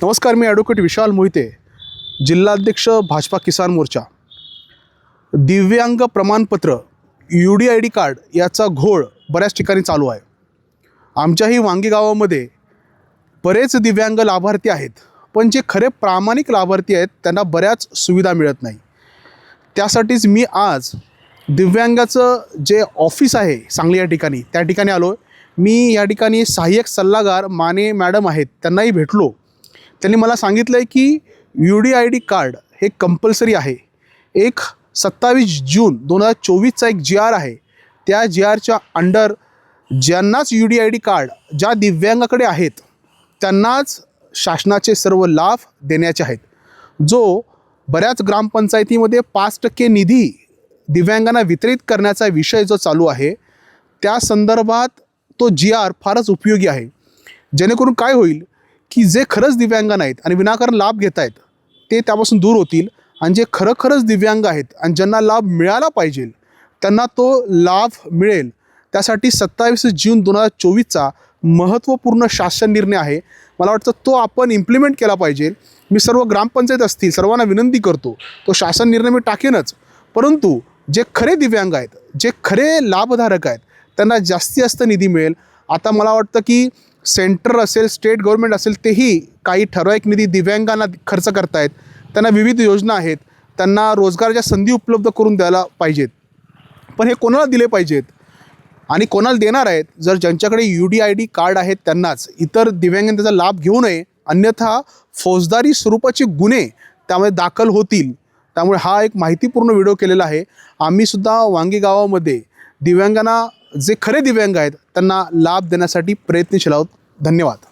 नमस्कार, मी ॲडव्होकेट विशाल मोहिते, जिल्हाध्यक्ष भाजपा किसान मोर्चा। दिव्यांग प्रमाणपत्र UDID कार्ड याचा घोळ बऱ्याच ठिकाणी चालू आहे। आमच्याही वांगी गावामध्ये बरेच दिव्यांग लाभार्थी आहेत, पण जे खरे प्रामाणिक लाभार्थी आहेत त्यांना बऱ्याच सुविधा मिळत नाही। त्यासाठीच मी आज दिव्यांगाचं जे ऑफिस आहे सांगली या ठिकाणी, त्या ठिकाणी आलो। मी या ठिकाणी सहाय्यक सल्लागार माने मॅडम आहेत, त्यांनाही भेटलो। त्यांनी मला सांगितलं आहे की UDID कार्ड हे कंपल्सरी आहे। एक 27 जून 2024चा एक GR आहे, त्या GRच्या अंडर ज्यांनाच UDID कार्ड ज्या दिव्यांगाकडे आहेत त्यांनाच शासनाचे सर्व लाभ देण्याचे आहेत। जो बऱ्याच ग्रामपंचायतीमध्ये 5% निधी दिव्यांगांना वितरित करण्याचा विषय जो चालू आहे, त्या संदर्भात तो GR फारच उपयोगी आहे। जेणेकरून काय होईल की जे खरंच दिव्यांग नाहीत आणि विनाकारण लाभ घेत आहेत ते त्यापासून दूर होतील, आणि जे खरंच दिव्यांग आहेत आणि ज्यांना लाभ मिळाला पाहिजे त्यांना तो लाभ मिळेल। त्यासाठी 27 जून 2024चा महत्त्वपूर्ण शासन निर्णय आहे। मला वाटतं तो आपण इम्प्लिमेंट केला पाहिजे। मी सर्व ग्रामपंचायत असतील सर्वांना विनंती करतो, तो शासन निर्णय मी टाकेनच, परंतु जे खरे दिव्यांग आहेत, जे खरे लाभधारक आहेत त्यांना जास्तीत जास्त निधी मिळेल। आता मला वाटतं की सेंटर असेल, स्टेट गव्हर्नमेंट असेल, तेही काही ठराविक निधी दिव्यांगांना खर्च करतायत। त्यांना विविध योजना आहेत, त्यांना रोजगाराच्या संधी उपलब्ध करून द्यायला पाहिजेत। पण हे कोणाला दिले पाहिजेत आणि कोणाला देणार आहेत? जर ज्यांच्याकडे UDID कार्ड आहेत त्यांनाच। इतर दिव्यांगांनी त्याचा लाभ घेऊ नये, अन्यथा फौजदारी स्वरूपाचे गुन्हे त्यामध्ये दाखल होतील। त्यामुळे हा एक माहितीपूर्ण व्हिडिओ केलेला आहे। आम्हीसुद्धा वांगी गावामध्ये दिव्यांगांना, जे खरे दिव्यांग आहेत त्यांना लाभ देण्यासाठी प्रयत्नशील आहोत। धन्यवाद।